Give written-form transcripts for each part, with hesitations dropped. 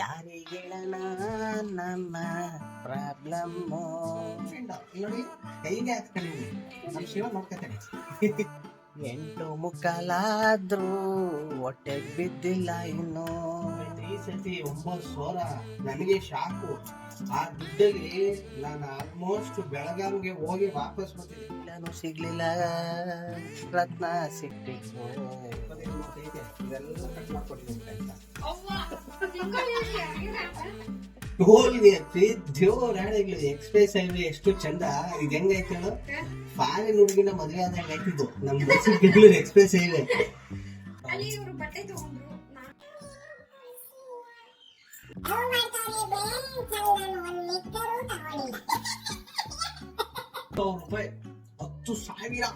ಯಾರಿಗೆಳನ ನಮ್ಮ ಪ್ರಾಬ್ಲಮ್ಮು ನೋಡಿ ಕೈಗೆ ಹಾಕ್ಕೊಂಡಿದ್ದೀನಿ ನಮ್ಮ ಶಿವ ನೋಡ್ಕೊತಾನೆ. 8:15 ಹೊಟ್ಟೆಗೆ ಬಿದ್ದಿಲ್ಲ ಇನ್ನು. ಈ ಸತಿ 9,000 ನನಗೆ ಶಾಕು. ಆ ದುಡ್ಡಲ್ಲಿ ನಾನು ಆಲ್ಮೋಸ್ಟ್ ಬೆಳಗಾವಿಗೆ ಹೋಗಿ ವಾಪಸ್ ಬರ್ತೀನಿ. ಇಲ್ಲೂ ಸಿಗ್ಲಿಲ್ಲ, ರತ್ನ ಸಿಕ್ತಿತ್ತು. ಇದೆಲ್ಲ ಕಟ್ ಮಾಡ್ಕೊಟ್ಟಿದ್ದೀನಿ ಅಂತ ಎಕ್ಸ್ಪ್ರೆಸ್ ಹೈವೇ ಎಷ್ಟು ಚಂದ. ಇದು ಹೆಂಗೈತೆ ಹೇಳು, ಫಾರಿನ್ ಹುಡುಗಿನ ಮದುವೆ ಆದಾಗ ಆಯ್ತಿದ್ದು ನಮ್ಮ ಬೆಂಗಳೂರು ಎಕ್ಸ್ಪ್ರೆಸ್ ಹೈವೇ. ರೂಪಾಯಿ 10,000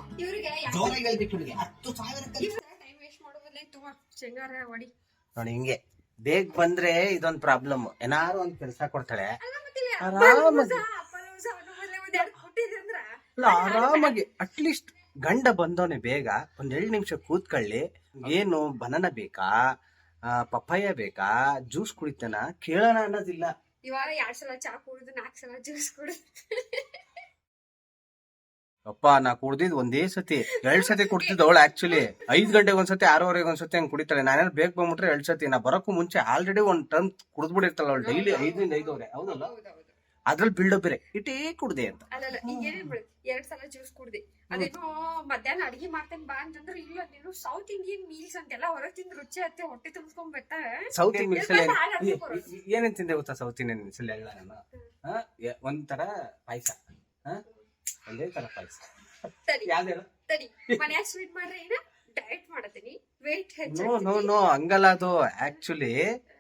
ಜೋರಾಗಿ ಹೇಳ್ಬೇಕು ನಿಮಗೆ. 10,000 ನೋಡಿ ಹಿಂಗೆ ಬೇಗ ಬಂದ್ರೆ ಇದೊಂದ್ ಪ್ರಾಬ್ಲಮ್. ಏನಾರು ಒಂದ್ ಕೆಲ್ಸ ಕೊಡ್ತಾಳೆ ಆರಾಮಾಗಿ. ಅಟ್ಲೀಸ್ಟ್ ಗಂಡ ಬಂದವನೆ ಬೇಗ ಒಂದ್ 2 ನಿಮಿಷ ಕೂತ್ಕೊಳ್ಳಿ. ಏನು ಬನಾನ ಬೇಕಾ, ಪಪ್ಪಾಯ ಬೇಕಾ, ಜ್ಯೂಸ್ ಕುಡಿತಾನ ಕೇಳೋಣ ಅನ್ನೋದಿಲ್ಲ. ಇವಾಗ 2 ಸಲ ಚಾ ಕುಡಿದು 4 ಸಲ ಜ್ಯೂಸ್ ಕುಡಿದು ಅಪ್ಪ ನಾ ಕುಡ್ದಿದ್ ಒಂದೇ ಸತಿ 2 ಸತಿ ಕುಡ್ತಿದ್ದ ಅವಳು. ಆಕ್ಚುಲಿ 5 ಗಂಟೆಗೆ ಒಂದ್ಸತಿ 6:15 ಒಂದ್ಸತಿ ಹಂಗ್ ಕುಡಿತಾಳೆ. ನಾನೇನು ಬೇಗ ಬಂದ್ಬಿಟ್ರೆ 2 ಸತಿ. ನಾ ಬರೋಕ್ಕೂ ಮುಂಚೆ ಆಲ್ರೆಡಿ ಒಂದ್ ಟರ್ಮ್ ಕುಡಿದ್ಬಿಟ್ಟಿರ್ತಾಳ ಅವಳು. ಡೈಲಿ 5ರಿಂದ 5:15. ಹೌದಲ್ಲ, ಅದ್ರಲ್ಲಿ ಬಿಲ್ಡಪ್ ಬೇರೆ ಇಟೇ ಕುಡ್ದೆ ಅಂತ. ಅಲ್ಲಲ್ಲ ಈಗ ಏನೇನ್ 2 ಸಲ ಜ್ಯೂಸ್ ಕುಡ್ದೆ. ಅದೇನೋ ಮಧ್ಯಾಹ್ನ ಅಡಿಗೆ ಮಾಡ್ತೇನೆ ಬಾ ಅಂತಂದ್ರೆ ಇಲ್ಲ, ನೀನು ಸೌತ್ ಇಂಡಿಯನ್ ಮೀಲ್ಸ್ ಅಂತೆಲ್ಲ ಹೊರಗೆ ತಿಂದ್ ರುಚಿ ಹತ್ತೆ ಹೊಟ್ಟೆ ತುಂಬಿಸ್ಕೊಂಡ್ ಬರ್ತಾರೆ. ಸೌತ್ ಇಂಡಿಯನ್ ಮೀಲ್ಸ್ ಏನೇನ್ ತಿಂದೆ ಗೊತ್ತಾ? ಸೌತ್ ಇಂಡಿಯನ್ ಮೀಲ್ಸ್ ಎಲ್ಲ ಒಂಥರ ಪಾಯಸ, ಒಂದೇ ತರ ಪಾಯಸ. ಮನ್ಯಾಗ ಸ್ವೀಟ್ ಮಾಡ್ರೆ ಏನ ಡಯಟ್ ಮಾಡತೀನಿ, ವೇಟ್ ಹೆಚ್ಚು. ನೋ ಹಂಗಲ್ಲ. ಅದು ಆಕ್ಚುಲಿ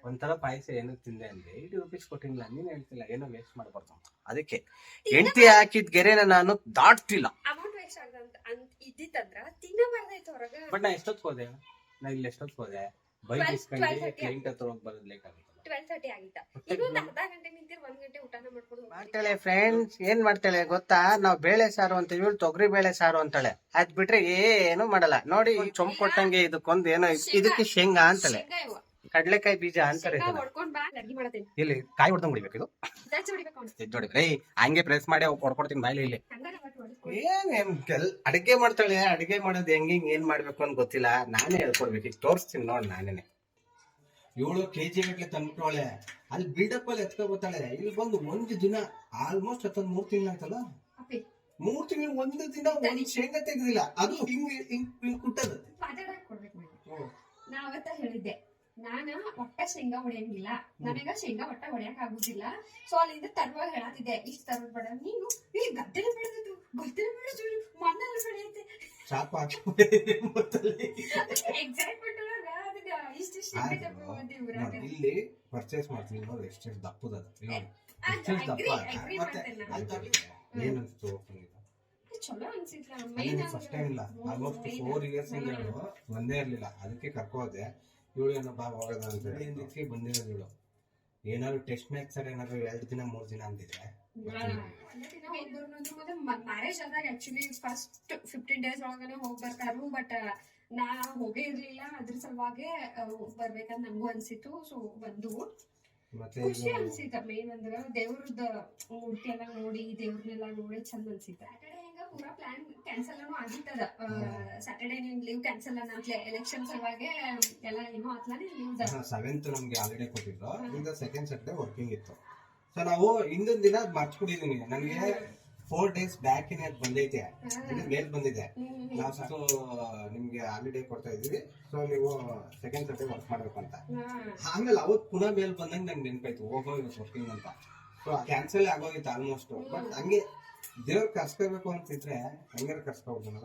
ಒಂಥರ ಪಾಯಸ ಏನು ತಿಂದೆ ಅಂದ್ರೆ 80 ರೂಪೀಸ್ ಕೊಟ್ಟಿಲ್ಲ. ನೀನ್ ಹೇಳ್ತಿಲ್ಲ ಏನೋ ವೇಸ್ಟ್ ಮಾಡಬಾರ್ದು ಅಂತ. ಅದಕ್ಕೆ ಹೆಂಡತಿ ಹಾಕಿದ್ ಗೆರೆನ ನಾನು ದಾಟ್ತಿಲ್ಲ. ಅಮೌಂಟ್ ವೇಸ್ಟ್ ಆಗಂತ ಇದ್ದಿತ್ತಂದ್ರ ತಿನ್ನಬಾರ್ದಾಯ್ತು ಹೊರಗ. ಬಟ್ ನಾ ಎಷ್ಟೊತ್ತು ಹೋದೆ? ನಾ ಇಲ್ಲಿ ಎಷ್ಟೊತ್ತು ಹೋದೆ? ಬೈಕ್ ಇಸ್ಕೊಂಡೆ ಕ್ಲೈಂಟ್ ಹತ್ರ ಹೋಗಿ ಬರೋದು ಲೇಟ್ ಆಗುತ್ತೆ. 12:30 ಆಗಿತ್ತ. ಇನ್ನೊಂದು ಅರ್ಧ ಗಂಟೆ ನಿಂತಿರ್ 1 ಗಂಟೆ ಊಟನ ಮಾಡ್ಕೊಂಡು ಮಾಡ್ತಾಳೆ. ಫ್ರೆಂಡ್ಸ್ ಏನ್ ಮಾಡ್ತಾಳೆ ಗೊತ್ತಾ? ನಾವ್ ಬೇಳೆ ಸಾರು ಅಂತ ಇವಳು ತೊಗರಿ ಬೇಳೆ ಸಾರು ಅಂತಾಳೆ. ಅದ್ ಬಿಟ್ರೆ ಏನು ಮಾಡಲ್ಲ. ನೋಡಿ ಚೊಂಬ್ ಕೊಟ್ಟಂಗೆ ಇದಕ್ಕೊಂದು ಏನೋ ಇದಕ್ಕೆ ಶೇಂಗಾ ಅಂತಾಳೆ, ಕಡ್ಲೆಕಾಯಿ ಬೀಜ ಅಂತಾರೆ. ಇಲ್ಲಿ ಕಾಯಿ ಹೊಡ್ದಂಗ್ ಹೊಡಿಬೇಕು. ಇದು ಹಂಗೆ ಪ್ರೆಸ್ ಮಾಡಿ ಹೊಡ್ಕೊಡ್ತೀನಿ ಬಾಯ್ಲಿ. ಇಲ್ಲಿ ಏನ್ ಅಡಿಗೆ ಮಾಡ್ತಾಳೆ. ಅಡಿಗೆ ಮಾಡೋದು ಹೆಂಗ್ ಏನ್ ಮಾಡ್ಬೇಕು ಅಂತ ಗೊತ್ತಿಲ್ಲ. ನಾನೇ ಹೇಳ್ಕೊಡ್ಬೇಕು. ಈಗ ತೋರಿಸ್ತೀನಿ ನೋಡಿ. ನಾನೇನೆ 7 kg ಗಟ್ಲೆ ತಂದ್ಬಿಟ್ಟವಳೆ. ಅಲ್ಲಿ ಬಿಲ್ಡಪ್ ಅಲ್ಲಿ ಎತ್ಕೊಬೋತಾಳೆ. ಇಲ್ಲಿ ಬಂದು 1 ದಿನ ಆಲ್ಮೋಸ್ಟ್ 3 ತಿಂಗಳು ಆಯ್ತಲ್ಲ. 3 ತಿಂಗಳು 1 ದಿನ ಒಂದ್ ಶೇಂಗಾ ತೆಗ್ದಿಲ್ಲ. ಅದು ಹಿಂಗ್ ಕುಟ್ಟದ. ನಾ ಅವತ್ತ ಹೇಳಿದ್ದೆ, ನಾನ ಒಟ್ಟ ಶೇಂಗಾ ಹೊಡೆಯಂಗಿಲ್ಲ, ನನಗ ಶೇಂಗಾ ಒಟ್ಟ ಹೊಡೆಯಕ್ ಆಗುದಿಲ್ಲ. ಸೊ ಅಲ್ಲಿಂದ ತರುವಾಗ ಹೇಳತ್ತಿದ್ದೆ, ಇಷ್ಟ ತರೋದ್ ಬೇಡ ನೀನು. ಇಲ್ಲಿ ಗದ್ದೆಲೆ ಬೆಳೆದದು, ಗದ್ದೆಲೆ ಬೆಳೆದು ಮಣ್ಣಲ್ಲಿ ಬೆಳೆಯುತ್ತೆ. ಚಾಪ ಇಲ್ಲಿ ಪರ್ಚೇಸ್ ಮಾಡ್ತೀನಿ ನೋಡಿ. ಎಷ್ಟು ದಪ್ಪದ ದಪ್ಪ ಏನಂತ ಫಸ್ಟ್ ಟೈಮ್ ಇಲ್ಲ. ಆಲ್ಮೋಸ್ಟ್ 4 years ಒಂದೇ ಇರ್ಲಿಲ್ಲ. ಅದಕ್ಕೆ ಕರ್ಕೋದೆ. ಇವಳು ಏನೋ ಬಾ ಹೋಗೋದ ಅಂತ ಹೇಳಿ ಬಂದಿರೋದು. ಇವಳು ಏನಾದ್ರು ಟೆಸ್ಟ್ ಮ್ಯಾಚ್ ಸರ್ ಏನಾದ್ರು 2 ದಿನ 3 ದಿನ ಅಂತಿದ್ರೆ ಮ್ಯಾರೇಜ್ ಆದಾಗ ಆಕ್ಚುಲಿ ಫಸ್ಟ್ 15 days ಒಳಗನೆ ಹೋಗ್ ಬರ್ತಾರು. ಬಟ್ ನಾ ಹೋಗೇ ಇರ್ಲಿಲ್ಲ. ಅದ್ರ ಸಲುವಾಗಿ ಬರ್ಬೇಕಂತ ನಂಗೂ ಅನ್ಸಿತ್ತು. ಸೊ ಬಂದು ಖುಷಿ ಅನ್ಸಿತ್ತ. ಮೇನ್ ಅಂದ್ರ ದೇವ್ರದ ಮೂರ್ತಿ ಎಲ್ಲ ನೋಡಿ, ದೇವ್ರನ್ನೆಲ್ಲ ನೋಡಿ ಚಂದ ಅನ್ಸಿತ್ತ. ಸ್ಯಾಟರ್ಡೇ ಹೆಂಗ ಪೂರಾ ಪ್ಲಾನ್ ಕ್ಯಾನ್ಸಲ್ ಆಗಿತ್ತದ. ಸ್ಯಾಟರ್ಡೇ ನಿನ್ ಲೀವ್ ಕ್ಯಾನ್ಸಲ್ ಅನ್ನತ್ಲೆ ಎಲೆಕ್ಷನ್ ಸಲುವಾಗಿ ಎಲ್ಲ ಏನೋ ಆತ್ಲಾನೆ ಲೀವ್. 7th ನಮ್ಗೆ ಹಾಲಿಡೇ ಕೊಟ್ಟಿದ್ರು. ಈಗ 2nd Saturday ವರ್ಕಿಂಗ್ ಇತ್ತು. ಸೊ ನಾವು ಹಿಂದೊಂದ್ ದಿನ ಮರ್ಚ್ಬಿಟ್ಟಿದೀನಿ. ನನಗೆ 4 days ಬ್ಯಾಕ್ ಅದ್ ಬಂದೈತೆ. ಮೇಲ್ ಬಂದಿದೆ, ನಾವು ನಿಮ್ಗೆ ಹಾಲಿಡೇ ಕೊಡ್ತಾ ಇದೀವಿ, ಸೊ ನೀವು 2nd Saturday ವರ್ಕ್ ಮಾಡ್ಬೇಕು ಅಂತ. ಆಮೇಲೆ ಅವತ್ ಪುನಃ ಮೇಲ್ ಬಂದಂಗ ನಂಗೆ ನೆನ್ಪಾಯ್ತು, ಹೋಗೋ ವರ್ಕಿಂಗ್ ಅಂತ. ಸೊ ಕ್ಯಾನ್ಸಲ್ ಆಗೋಗಿತ್ತು ಆಲ್ಮೋಸ್ಟ್. ಬಟ್ ಹಂಗೆ ದೇವ್ರ ಕರ್ಸ್ಕೋಬೇಕು ಅಂತಿದ್ರೆ ಹಂಗಾರ ಕರ್ಸ್ಕೋಬೋದಲ್ಲ.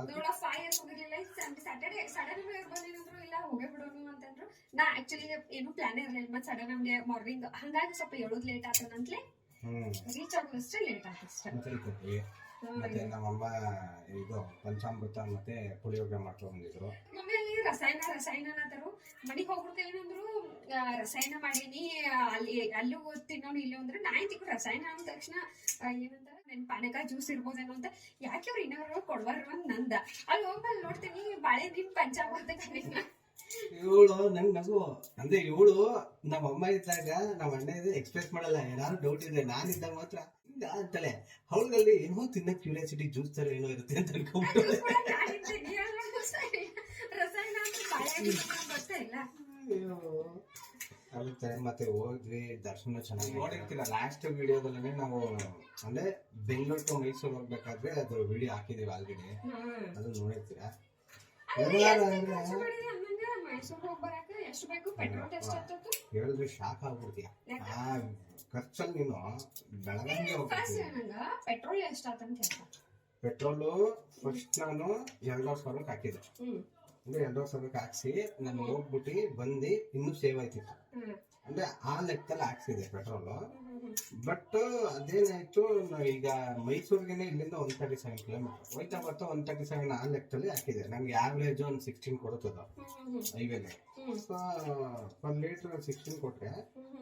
ಸ್ಯಾಟರ್ಡೇ ಸಡನ್ ಬಂದಿದ್ರು ಇಲ್ಲ ಹೋಗೇ ಬಿಡೋನು ಅಂತಂದ್ರು. ನಾ ಆಕ್ಚುಲಿ ಏನು ಪ್ಲಾನ್ ಇರ್ಲಿಲ್ಲ. ಮತ್ತೆ ಸಡನ್ ನಮ್ಗೆ ಮಾರ್ನಿಂಗ್ ಹಂಗಾಗಿ ಸ್ವಲ್ಪ ಹೇಳೋದ್ ಲೇಟ್ ಆತಂತಲೇ ರೀಚ್ ಆಗೋದಷ್ಟೇ ಲೇಟ್ ಆಗುತ್ತೆ. ಮತ್ತೆ ನಮ್ಮಮ್ಮ ಇದು ಪಂಚಾಮೃತ ಮತ್ತೆ ಪುಳಿಯೋಗರೆ ಮಾಡ್ಕೊಂಡು ಬಂದಿದ್ರು. ಮಮ್ಮಿ ರಸಾಯನ ತರು ಮನಿಗ್ ಹೋಗ್ಬಿಡ್ತೇವೆ ಏನಂದ್ರು, ರಸಾಯನ ಮಾಡೀನಿ ಅಲ್ಲೂ ತಿನ್ನೋನು ಇಲ್ಲಿ ಅಂದ್ರೆ. ನಾಯ್ತಿಗೂ ರಸಾಯನ ಅಂದ ತಕ್ಷಣ ಏನಂತಾರ ನನ್ ಪಾನಕ ಜ್ಯೂಸ್ ಇರ್ಬೋದೇನೋ ಅಂತ. ಯಾಕೆ ಅವ್ರು ಇನ್ನೊರು ಕೊಡ್ಬಾರ ಅಂತ ನಂದ. ಅಲ್ಲಿ ಹೋಗ್ಮೇಲೆ ನೋಡ್ತೀನಿ ಬಾಳೆ ನಿನ್ ಪಂಚಾಮೃತ ಇವಳು ನನ್ ನಗು ಅಂದ್ರೆ ಇವಳು ನಮ್ಮ ಅಮ್ಮ ಇದ್ದಾಗ ನಮ್ಮ ಅಣ್ಣ ಎಕ್ಸ್ಪ್ರೆಸ್ ಮಾಡಲ್ಲ, ಏನಾದ್ರು ಡೌಟ್ ಇದೆ. ನಾನಿದ್ದಾಗ ಮಾತ್ರ ಹಿಂಗ ಅಂತಾಳೆ. ಅವಳಲ್ಲಿ ಏನೋ ತಿನ್ನಕ್ ಕ್ಯೂರಿಯಾಸಿಟಿ, ಜ್ಯೂಸ್ ತರ ಏನೋ ಇರುತ್ತೆ ಅಂತ ಅನ್ಕೊಂಡ್ಬಿಟ್ಟು ರಸಾಯನ ಅಂತ ಗೊತ್ತಾ ಇಲ್ಲ. ಆಗುತ್ತೆ. ಮತ್ತೆ ಹೋದ್ವಿ, ದರ್ಶನ ಚೆನ್ನಾಗಿ ನೋಡಿರ್ತೀರ. ಲಾಸ್ಟ್ ವಿಡಿಯೋದಲ್ಲಿ ನಾವು ಅಂದ್ರೆ ಬೆಂಗಳೂರು ಟು ಮೈಸೂರು ಹೋಗ್ಬೇಕಾದ್ರೆ ಅದು ವಿಡಿಯೋ ಹಾಕಿದೀವಿ ಆಲ್ರೆಡಿ, ಅದು ನೋಡಿರ್ತೀರಾ. ಮೈಸೂರಿಗೆ ಹೋಗಿ ಬರಕ್ಕೆ ಎಷ್ಟು ಬೇಕು? ಪೆಟ್ರೋಲ್ ಎಷ್ಟು ಆಗ್ತದೆ ಹೇಳಿದ್ರೆ ಶಾಕ್ ಆಗ್ಬಿಡ್ತೀಯ. ಆ ಖರ್ಚಲ್ಲಿ ನೀನು ಬೆಳಗ್ಗೆ ಹೋಗ್ತೀನಿ. ಪೆಟ್ರೋಲ್ ಎಷ್ಟು ಆತಂತ ಹೇಳ್ತಾ. ಪೆಟ್ರೋಲು ಫಸ್ಟ್ ನಾನು 2,000 ಹಾಕಿದೆ. ಅಂದ್ರೆ 2,000 ಹಾಕ್ಸಿ ನಾನು ಹೋಗ್ಬಿಟ್ಟು ಬಂದು ಇನ್ನೂ ಸೇವ್ ಆಯ್ತಿತ್ತು. ಅಂದ್ರೆ ಆ ಲೆಕ್ಕದಲ್ಲಿ ಹಾಕ್ಸಿದೆ ಪೆಟ್ರೋಲು. ಬಟ್ ಅದೇನಾಯ್ತು, ಈಗ ಮೈಸೂರಿಗೆನೆ ಇಲ್ಲಿಂದ 137 ಕಿಲೋಮೀಟರ್ ಹೋಯ್ತಾ ಬರ್ತಾ 137 ಆ ಲೆಕ್ಕದಲ್ಲಿ ಹಾಕಿದೆ. ನನ್ಗೆ ಆವ್ರೇಜ್ ಒಂದು 16 ಕೊಡುತ್ತದ ಹೈವೇಲಿ. ಸೊ ಪರ್ ಲೀಟರ್ 16 ಕೊಟ್ರೆ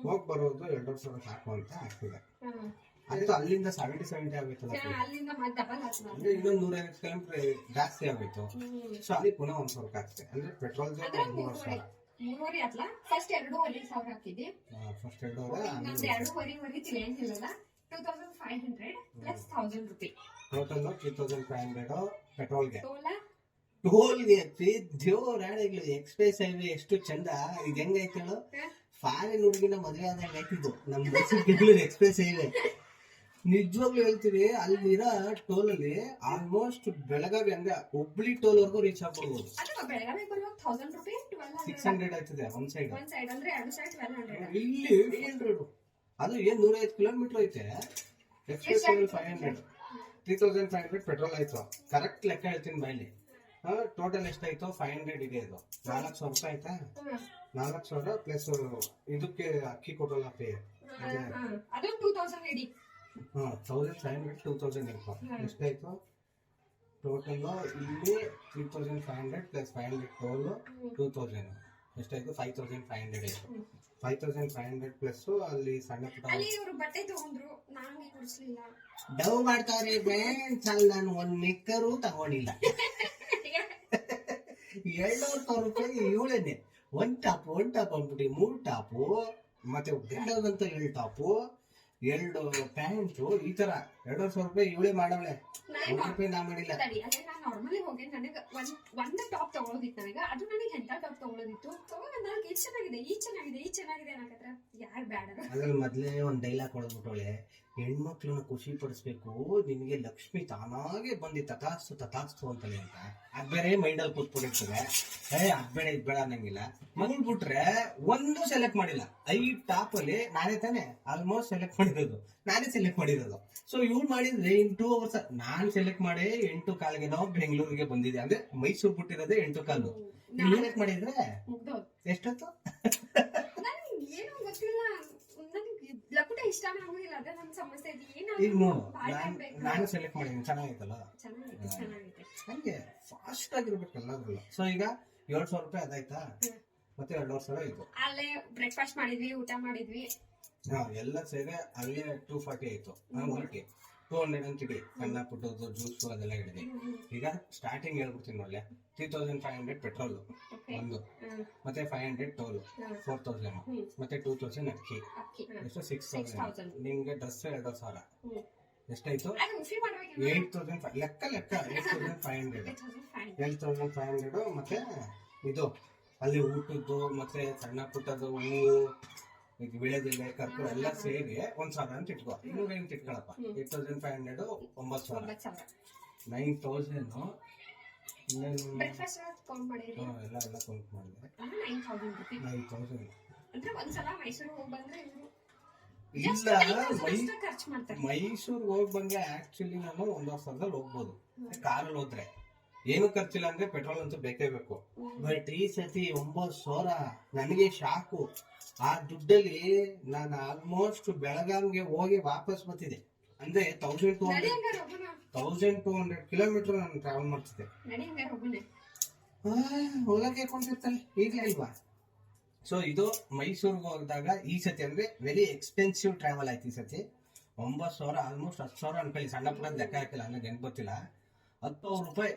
ಹೋಗ್ ಬರೋದು 2,000 ಸಾಕು ಅಂತ ಹಾಕ್ತಿದೆ. ಅದು ಅಲ್ಲಿಂದ 70 ಆಗೋಯ್ತಲ್ಲ, ಅಂದ್ರೆ ಇನ್ನೊಂದು 150 ಕಿಲೋಮೀಟರ್ ಜಾಸ್ತಿ ಆಗೋಯ್ತು. ಸೊ ಅಲ್ಲಿ ಪುನಃ 1,000 ಹಾಕ್ತೆ. ಅಂದ್ರೆ ಪೆಟ್ರೋಲ್ 3,000. 3,500 ಅಟ್ಲ ಫಸ್ಟ್ 2,500 ಹಾಕಿದ್ದೆ. ಫಸ್ಟ್ 2,500 2,500 ಏನಿಲ್ಲ, 2,500 ಪ್ಲಸ್ 1,000 ರೂಪಾಯಿ ಟೋಟಲ್ 3,500 ಪೆಟ್ರೋಲ್ಗೆ. ಟೋಲ ಟೋಲ್ಗೆ ದೇವರಾಣಿಗಳು ಎಕ್ಸ್ಪ್ರೆಸ್ ಹೈವೇ ಎಷ್ಟು ಚಂದ. ಇದು ಹೆಂಗೈತೆ ಹೇಳು, ಫಾರಿನ್ ಹುಡುಗಿನ ಮದುವೆ ಆದಾಗ ಆಯ್ತಿದ್ದು ನಮ್ಮ ಮೈಸೂರು ಬೆಂಗಳೂರು ಎಕ್ಸ್ಪ್ರೆಸ್ ಹೈವೇ. ನಿಜವಾಗ್ಲೂ ಹೇಳ್ತೀವಿ, ಅಲ್ಲಿರೋ ಟೋಲ್ ಅಲ್ಲಿ ಆಲ್ಮೋಸ್ಟ್ ಬೆಳಗಾವಿ ಅಂದ್ರೆ ಹುಬ್ಳಿ ಟೋಲ್ ವರ್ಗೂ ರೀಚ್ ಆಗ್ಬೋದು. ಬೆಳಗಾವಿ ಬರುವಾಗ 1,000 ರೂಪಾಯಿ 600 ಆಯ್ತದೆ ಒಂದ್ ಸೈಡ್. ಅಂದ್ರೆ ಎರಡು ಸೈಡ್ 1,200. ಇಲ್ಲಿ 800. ಅದು ಏನ್ 105 ಕಿಲೋಮೀಟರ್ ಐತೆ. ಎಕ್ಸ್ಪ್ರೆಸ್ 500, 3,500 ಪೆಟ್ರೋಲ್ ಆಯ್ತು. ಕರೆಕ್ಟ್ ಲೆಕ್ಕ ಹೇಳ್ತೀನಿ ಬಾಯಲ್ಲಿ. ಟೋಟಲ್ ಎಷ್ಟಾಯ್ತು? 500 ಇದೆ. ಇದು 4,000 ರೂಪಾಯಿ ಆಯ್ತಾ? 4,000 ಪ್ಲಸ್ ಇದಕ್ಕೆ ಅಕ್ಕಿ ಕೊಟ್ಟಲ್ಲ ಪೇ, ಅದು 2,000 ಇಡಿ. 1,500 2,000 ಇರ್ತಾವ. ಎಷ್ಟಾಯ್ತು ಟೋಟಲ್? ಇಲ್ಲಿ 3,500 ಪ್ಲಸ್ 500 ಟೋಲ್ 2,000 ಎಷ್ಟಾಯ್ತು? 5,500 ಆಯ್ತು. 5,500 ಪ್ಲಸ್ ಅಲ್ಲಿ ಸಣ್ಣ ಪುಟ್ಟ ಬಟ್ಟೆ ತಗೊಂಡ್ರು, ನಾನು ಕೊಡಿಸ್ಲಿಲ್ಲ. ಡವ್ ಮಾಡ್ತಾರೆ ಫ್ರೆಂಡ್ಸ್. ಅಲ್ಲಿ ನಾನು ಒಂದ್ ನಿಕ್ಕರು ತಗೊಂಡಿಲ್ಲ. 2,000 ರೂಪಾಯಿ ಇವಳೇನೆ. ಒಂದ್ ಟಾಪ್ ಅಂದ್ಬಿಟ್ಟು 3 ಟಾಪು, ಮತ್ತೆ ಗಂಡದಂತ 7 ಟಾಪು, 2 ಪ್ಯಾಂಟು, ಈ ತರ 2,000 ರೂಪಾಯಿ ಇವಳೇ ಮಾಡವಳೆ. 1 ರೂಪಾಯಿ ನಾ ಮಾಡಿಲ್ಲ. ನಾನು ನಾರ್ಮಲಿ ಹೋಗಿ ನನಗೆ ಒಂದು ಟಾಪ್ ತಗೊಳೋದಿತ್ತು. ನನಗೆ ಅದು ನನಗೆ ಎಂತ ಟಾಪ್ ತಗೊಳೋದಿತ್ತು. ನನಗೆ ಇದು ಚೆನ್ನಾಗಿದೆ ಅನ್ನಕತ್ರ ಯಾರು ಬೇಡ. ಅದ್ರಲ್ಲಿ ಮೊದ್ಲೇ ಒಂದ್ ಡೈಲಾಗ್ ಕೊಡ್ಬಿಟ್ಟವಳೆ, ಹೆಣ್ಮಕ್ಳನ್ನ ಖುಷಿ ಪಡಿಸ್ಬೇಕು, ನಿನ್ಗೆ ಲಕ್ಷ್ಮಿ ತಾನಾಗೆ ಬಂದಿ ತಥಾಸ್ತು ಅಂತಲೇ ಅಂತ. ಅದ್ ಬೇರೆ ಮೈಂಡಲ್ಲಿ ಕೂತ್ಕೊಂಡಿರ್ತದೆ. ಅದ್ಬೇಡ ಇದ್ಬೇಡ ಅನ್ನಂಗಿಲ್ಲ. ಮಗಳು ಬಿಟ್ರೆ ಒಂದು ಸೆಲೆಕ್ಟ್ ಮಾಡಿಲ್ಲ. 5 ಟಾಪ್ ಅಲ್ಲಿ ನಾನೇ ತಾನೆ ಆಲ್ಮೋಸ್ಟ್ ಸೆಲೆಕ್ಟ್ ಮಾಡಿರೋದು. ಸೊ ಇವ್ರು ಮಾಡಿದ್ರೆ ಇನ್ 2 ಅವರ್ಸ್ ನಾನ್ ಸೆಲೆಕ್ಟ್ ಮಾಡಿ 8:15 ನಾವು ಬೆಂಗಳೂರಿಗೆ ಬಂದಿದೆ. ಅಂದ್ರೆ ಮೈಸೂರು ಬಿಟ್ಟಿರೋದೇ 8:15. ಸೆಲೆಕ್ಟ್ ಮಾಡಿದ್ರೆ ಎಷ್ಟೊತ್ತು? ಏನು ಗೊತ್ತಿಲ್ಲ, ಲಪುಟ ಇಷ್ಟನೇ ಆಗುದಿಲ್ಲ. ಅದೇ ನನ್ ಸಮಸ್ಯೆ. ಈಗ ನೋಡು, ನಾನು ಸೆಲೆಕ್ಟ್ ಮಾಡಿದ್ದೀನಿ, ಚೆನ್ನಾಗೈತಲ್ಲ. ಹಂಗೆ ಫಾಸ್ಟ್ ಆಗಿರ್ಬೇಕು ಎಲ್ಲಾದ್ರಲ್ಲ. ಸೊ ಈಗ 7,000 ರೂಪಾಯಿ ಅದಾಯ್ತಾ, ಮತ್ತೆ 2,000 ಆಯ್ತು. ಅಲ್ಲೇ ಬ್ರೇಕ್ಫಾಸ್ಟ್ ಮಾಡಿದ್ವಿ, ಊಟ ಮಾಡಿದ್ವಿ, ಎಲ್ಲ ಸೇರಿ ಅಲ್ಲೇ 240 ಆಯ್ತು. ಹೊರಟಿ 200 ಅಂತಿಡಿ. ಸಣ್ಣ ಪುಟ್ಟದ್ದು ಜ್ಯೂಸು ಅದೆಲ್ಲ ಹಿಡಿದೆ. ಈಗ ಸ್ಟಾರ್ಟಿಂಗ್ ಹೇಳ್ಬಿಡ್ತೀನಿ ನೋಡ್ಲೆ, 3,500 ಪೆಟ್ರೋಲ್ ಒಂದು, ಮತ್ತೆ 500 ಟೋಲ್ 4,000, ಮತ್ತೆ 2,000 ಅಕ್ಕಿ, ಎಷ್ಟು 6,000. ನಿಮ್ಗೆ ಡ್ರೆಸ್ 2,000 ಎಷ್ಟಾಯ್ತು? 8,000 ಲೆಕ್ಕ 8,500. 8,500 ಮತ್ತೆ ಇದು ಅಲ್ಲಿ ಊಟದ್ದು, ಮತ್ತೆ ಸಣ್ಣ ಪುಟ್ಟದ್ದು ಹೂವು, ಈಗ ವಿಳೆದೆಲೆ, ಕರ್ಪೂರ ಎಲ್ಲ ಸೇರಿ 1,000 ಅಂತ ಇಟ್ಕೋ. 200 ಅಂತ ಇಟ್ಕೊಳಪ್ಪ. 8,500 9,000 9,000. ಬ್ರೇಕ್ಫಾಸ್ಟ್ ಕೌಂಟ್ ಮಾಡಿದ್ವಿ, ಎಲ್ಲ ಕೌಂಟ್ ಮಾಡಿದ್ರೆ 9,000 9,000. ಅಂದ್ರೆ ಒಂದ್ಸಲ ಮೈಸೂರಿಗೆ ಹೋಗಿ ಬಂದ್ರೆ ಇಲ್ಲ, ಖರ್ಚು ಮಾಡ್ತಾರೆ. ಮೈಸೂರಿಗೆ ಹೋಗಿ ಬಂದ್ರೆ ಆಕ್ಚುಲಿ ನಾನು 1,000 ಹೋಗ್ಬೋದು. ಕಾರಲ್ಲಿ ಹೋದ್ರೆ ಏನು ಖರ್ಚಿಲ್ಲ. ಅಂದ್ರೆ ಪೆಟ್ರೋಲ್ ಅಂತೂ ಬೇಕೇ ಬೇಕು. ಬಟ್ ಈ ಸತಿ 9,000 ನನಗೆ ಶಾಕು. ಆ ದುಡ್ಡಲ್ಲಿ ನಾನು ಆಲ್ಮೋಸ್ಟ್ ಬೆಳಗಾವಿಗೆ ಹೋಗಿ ವಾಪಸ್ ಬರ್ತಿದ್ದೆ. ಅಂದ್ರೆ 1,200 ಕಿಲೋಮೀಟರ್ ನಾನು ಟ್ರಾವೆಲ್ ಮಾಡ್ತಿದ್ದೆ. ಹೋಗಕ್ಕೆ ಕೊಂಡಿರ್ತಾನೆ ಈಗಲೇ ಇಲ್ವಾ. ಸೊ ಇದು ಮೈಸೂರಿಗೆ ಹೋದಾಗ ಈ ಸತಿ ಅಂದ್ರೆ ವೆರಿ ಎಕ್ಸ್ಪೆನ್ಸಿವ್ ಟ್ರಾವೆಲ್ ಆಯ್ತು ಈ ಸತಿ. 9,000 ಆಲ್ಮೋಸ್ಟ್ 10,000 ಅನ್ಕೊಳ್ಳಿ. ಸಣ್ಣ ಪುಟ್ಟ ಲೆಕ್ಕ ಹಾಕಿಲ್ಲ, ಅಂದ್ರೆ ನೆನ್ಪು ಗೊತ್ತಿಲ್ಲ. 10,000 ರೂಪಾಯಿ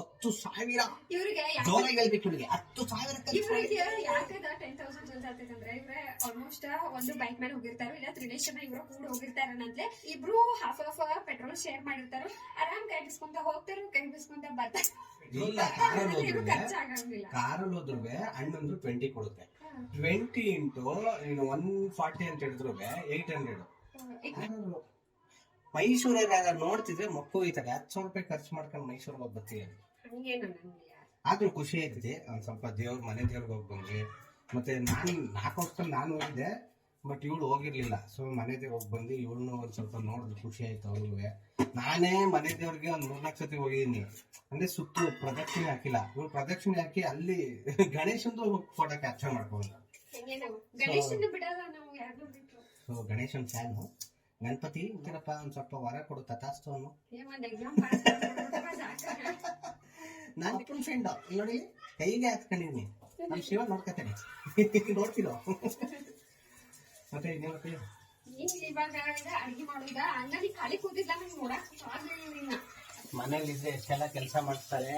10,000 ಇವ್ರಿಗೆ ಜೋರಾಗಿ ಹೇಳ್ಬೇಕು ಇವ್ರಿಗೆ 10,000 ಇವ್ರಿಗೆ ಯಾಕದ 10,000 ಚೇಂಜ್ ಆಗ್ತೈತಂದ್ರೆ ಇವ್ರೆ ಆಲ್ಮೋಸ್ಟ್ ಒಂದು ಬೈಕ್ ಮೇಲೆ ಹೋಗಿರ್ತಾರೋ ಇಲ್ಲ ತ್ರಿನೇಶನ ಇವ್ರ ಕೂಡ ಹೋಗಿರ್ತಾರನಂತೆ ಇಬ್ರು ಹಾಫ್ ಪೆಟ್ರೋಲ್ ಶೇರ್ ಮಾಡಿರ್ತಾರೋ ಆರಾಮ್ ಕೈ ಬಿಸ್ಕೊಂತ ಹೋಗ್ತಾರೋ ಕೈ ಬಿಸ್ಕೊಂತ ಬರ್ತಾರೆ ಇಲ್ಲ ಖರ್ಚಾಗಂಗಿಲ್ಲ ಕಾರಲ್ಲಿ ಹೋದ್ರು ಅಣ್ಣಂದು 20 ಕೊಡುತ್ತೆ 20 ಇಂಟು 140 ಅಂತ ಹೇಳಿದ್ರು 800 ಮೈಸೂರಾಗ ನೋಡ್ತಿದ್ರೆ ಮಕ್ಕಳು ಹೋಯ್ತಾರೆ 10,000 ರೂಪಾಯಿ ಖರ್ಚು ಮಾಡ್ಕೊಂಡು ಮೈಸೂರಿಗೆ ಹೋಗಿ ಬರ್ತೀವಿ ಹಂಗೇನು ಅನ್ನಂಗಿಲ್ಲ ಆದ್ರೂ ಖುಷಿ ಆಯ್ತದೆ ಒಂದ್ ಸ್ವಲ್ಪ ಮನೆ ದೇವ್ರಿಗೆ ಹೋಗಿ ಬಂದ್ವಿ ಮತ್ತೆ ನಾನು 4 ವರ್ಷದಲ್ಲಿ ನಾನು ಹೋಗಿದ್ದೆ ಬಟ್ ಇವಳು ಹೋಗಿರ್ಲಿಲ್ಲ ಸೊ ಮನೆ ದೇವ್ರಿಗೆ ಹೋಗಿ ಬಂದು ಇವಳನ್ನು ಒಂದ್ ಸ್ವಲ್ಪ ನೋಡಿದ್ರು ಖುಷಿ ಆಯ್ತು ಅವ್ರಿಗೆ ನಾನೇ ಮನೆ ದೇವ್ರಿಗೆ ಒಂದ್ 3-4 ಸತಿ ಹೋಗಿದ್ದೀನಿ ಅಂದ್ರೆ ಸುತ್ತು ಪ್ರದಕ್ಷಿಣೆ ಹಾಕಿಲ್ಲ ಇವಳು ಪ್ರದಕ್ಷಿಣೆ ಹಾಕಿ ಅಲ್ಲಿ ಗಣೇಶಂದು ಫೋಟೋ ಕ್ಯಾಪ್ಚರ್ ಮಾಡ್ಕೊಂಡು ಗಣೇಶನ ಬಿಡಲ್ಲ ನಾವು ಯಾರು ಬಿಟ್ರು ಸೊ ಗಣೇಶನ್ ಫ್ಯಾನ್ ಗಣಪತಿ ಇಂತಿರಪ್ಪ ಒಂದ್ ಸ್ವಲ್ಪ ವರ ಕೊಡು ತಥಾಸ್ತು ಅನ್ನೋ ಒಂದ್ ಎಕ್ಸಾಮ್ ಪಾಸ್ ನಾನ್ ಡಿಫ್ರೆಂಟ್ ಫ್ರೆಂಡ್ ನೋಡಿ ಕೈಗೆ ಹಾಕ್ಕೊಂಡಿದೀನಿ ನಮ್ ಶಿವ ನೋಡ್ಕೊತೇನೆ ನೋಡ್ತಿರೋ ಮತ್ತೆ ಇನ್ನೇನಪ್ಪ ನೀನ್ ಇವಾಗ ಅಡ್ಗೆ ಮಾಡೋದ ಅಂಗಡಿ ಖಾಲಿ ಕೂತಿದ್ದ ನಂಗೆ ನೋಡಕ್ ಆಗ್ಲಿಲ್ಲ ಮನೇಲಿ ಇದ್ರೆ ಎಷ್ಟೆಲ್ಲ ಕೆಲಸ ಮಾಡ್ತಾರೆ.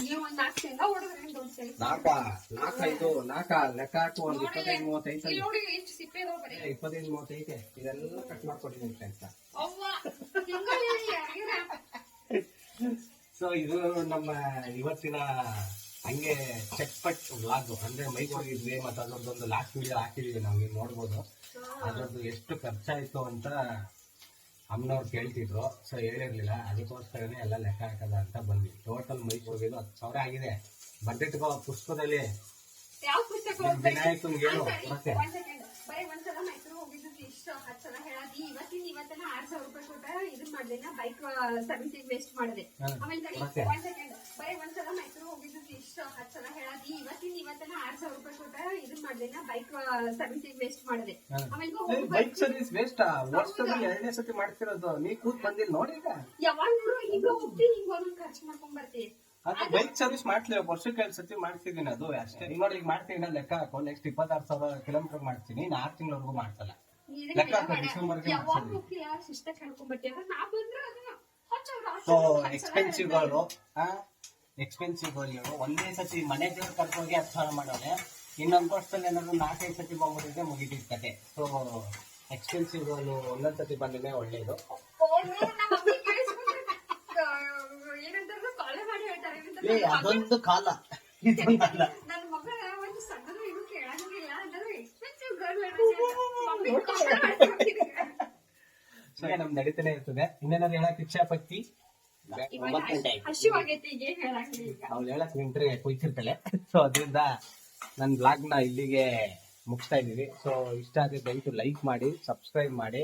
ನೀವು ಒಂದ್ 4 ಶೇಂಗಾ ಹೊಡೆದ್ರೆ ದೊಡ್ಡ ಸರಿ ನಾಕ ಲೆಕ್ಕ ಹಾಕು ಒಂದು 25-35 ನೋಡಿ ಎಷ್ಟು ಸಿಪ್ಪೆ ಇದಾವ ಬರೀ 25-35 ಇದೆಲ್ಲ ಕಟ್ ಮಾಡ್ಕೊಟ್ಟಿದ್ದೀನಿ ಫ್ರೆಂಡ್ಸ್. ಅವ್ವ ಹಿಂಗ ಸೊ ಇದು ನಮ್ಮ ಇವತ್ತಿನ ಹಂಗೆ ಚಟ್ಪಟ್ ವ್ಲಾಗ್ ಅಂದ್ರೆ ಮೈಕ್ ಹೋಗಿದ್ವಿ ಮತ್ತೆ ಅದರದ್ದೊಂದು ಲಾಸ್ಟ್ ವಿಡಿಯೋ ಹಾಕಿದೀವಿ ನಾವು ನೀವು ನೋಡ್ಬೋದು. ಅದ್ರದ್ದು ಎಷ್ಟು ಖರ್ಚಾಯ್ತು ಅಂತ ಅಮ್ಮನವ್ರು ಕೇಳ್ತಿದ್ರು. ಸೊ ಹೇಳಿರ್ಲಿಲ್ಲ, ಅದಕ್ಕೋಸ್ಕರನೇ ಎಲ್ಲ ಲೆಕ್ಕ ಹಾಕದ ಅಂತ ಬಂದ್ವಿ. ಟೋಟಲ್ ಮೈಕ್ ಹೋಗಿದ್ದು 10,000 ಆಗಿದೆ. ಬರ್ದಿಟ್ಕೋ ಪುಸ್ತಕದಲ್ಲಿ. ಯಾವ ಪುಸ್ತಕ ವಿನಾಯಕನ್ ಹೇಳು ಮತ್ತೆ ಬರೀ ಒಂದ್ಸಲ ಮೈಸೂರು ಹೋಗಿದ್ದು ಇಷ್ಟು 10 ಸಲ ಹೇಳದಿ ಇವತ್ತನ 6,000 ರೂಪಾಯಿ ಕೊಟ್ಟ ಇದನ್ ಮಾಡ್ದೇನ ಬೈಕ್ ಸರ್ವಿಸಿಗೆ ವೇಸ್ಟ್ ಮಾಡಿದೆ. ಆಮೇಲೆ ಒಂದ್ ಸೆಕೆಂಡ್ ಬರೀ ಒಂದ್ಸಲ ಮೈಸೂರು ಹೋಗಿದ್ದು ಇಷ್ಟು 10 ಸಲ ಹೇಳದಿ ಇವತ್ತನ 6,000 ರೂಪಾಯಿ ಕೊಟ್ಟ ಇದನ್ ಮಾಡ್ದೇನ ಬೈಕ್ ಸರ್ವಿಸಿಗೆ ವೇಸ್ಟ್ ಮಾಡಿದೆ. ಆಮೇಲೆ ಬೈಕ್ ಸರ್ವಿಸ್ ವೇಸ್ಟ್ ವರ್ಷದಲ್ಲಿ 2ನೇ ಸತಿ ಮಾಡ್ತಿರೋದು. ನೀ ಕೂತ್ ಬಂದಿಲ್ಲ ನೋಡಿ. ಈಗ ಯಾವಾಗ್ಲೂ ಹಿಂಗ ಹೋಗ್ತಿ ಹಿಂಗ ಒಂದೊಂದ್ ಖರ್ಚು ಮಾಡ್ಕೊಂಡ್ ಬರ್ತಿ. ಅದು ಬೈಕ್ ಸರ್ವಿಸ್ ಮಾಡ್ತೀವಿ, ವರ್ಷಕ್ಕೆ 2 ಸತಿ ಮಾಡ್ತಿದ್ದೀನಿ. ಅದು ಅಷ್ಟೇ. ಈಗ ನೋಡಿ ಈಗ ಮಾಡ್ತೀನಿ ಲೆಕ್ಕ ಹಾಕೋ. ನೆಕ್ಸ್ಟ್ 26,000 ಕಿಲೋಮೀಟರ್ ಮಾಡ್ತೀನಿ. 6 ತಿಂಗಳವರೆಗೂ ಮಾಡ್ಸಲ್ಲ. ಲೆಕ್ಕ ಹಾಕೋ ಡಿಸೆಂಬರ್ಗೆ ಶಿಸ್ತಕ್ಕೆ ಹೇಳ್ಕೊಂಡ್ಬರ್ತಿ ಅಂದ್ರೆ ನಾ ಬಂದ್ರೆ ಸೊ ಎಕ್ಸ್ಪೆನ್ಸಿವ್ಗಳು ಒಂದೇ ಸತಿ ಮನೆ ದೇವ್ರು ಕರ್ಕೋಗಿ 10,000 ಮಾಡೋನೆ. ಇನ್ನೊಂದು ವರ್ಷದಲ್ಲಿ ಏನಾದ್ರು 4-5 ಸತಿ ಬಂದ್ಬಿಟ್ಟಿದ್ರೆ ಮುಗಿತಿದ್ ಕತೆ. ಸೊ ಎಕ್ಸ್ಪೆನ್ಸಿವ್ಗಳು ಒಂದೊಂದ್ ಸತಿ ಬಂದ್ರೆ ಒಳ್ಳೇದು. ಅದೊಂದು ಕಾಲ ಇದೊಂದಲ್ಲ. ನನ್ನ ಮಗಳ ಒಂದು ಸಣ್ಣ ಇದು ಕೇಳಂಗಿಲ್ಲ ಅಂದ್ರೆ ಎಕ್ಸ್ಪೆನ್ಸಿವ್ ನಮ್ದು ನಡೀತಾನೆ ಇರ್ತದೆ. ಇನ್ನೇನಾದ್ರು ಹೇಳಕ್ ಇಚ್ಛಾ ಪಟ್ಟಿ ಹಸಿವಾಗೈತಿ ಈಗ ಹೇಳಂಗಿಲ್ಲ. ಅವ್ಳು ಹೇಳಕ್ ನಿಂತ್ರೆ ಕುಯ್ತಿರ್ತಾಳೆ. ಸೊ ಅದರಿಂದ ನನ್ನ ಬ್ಲಾಗ್ ನ ಇಲ್ಲಿಗೆ ಮುಗಿಸ್ತಾ ಇದೀವಿ. ಸೊ ಇಷ್ಟ ಆದ್ರೆ ದಯವಿಟ್ಟು ಲೈಕ್ ಮಾಡಿ, ಸಬ್ಸ್ಕ್ರೈಬ್ ಮಾಡಿ.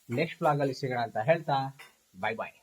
ನೆಕ್ಸ್ಟ್ ಬ್ಲಾಗ್ ಅಲ್ಲಿ ಸಿಗೋಣ ಅಂತ ಹೇಳ್ತಾ ಬಾಯ್ ಬಾಯ್.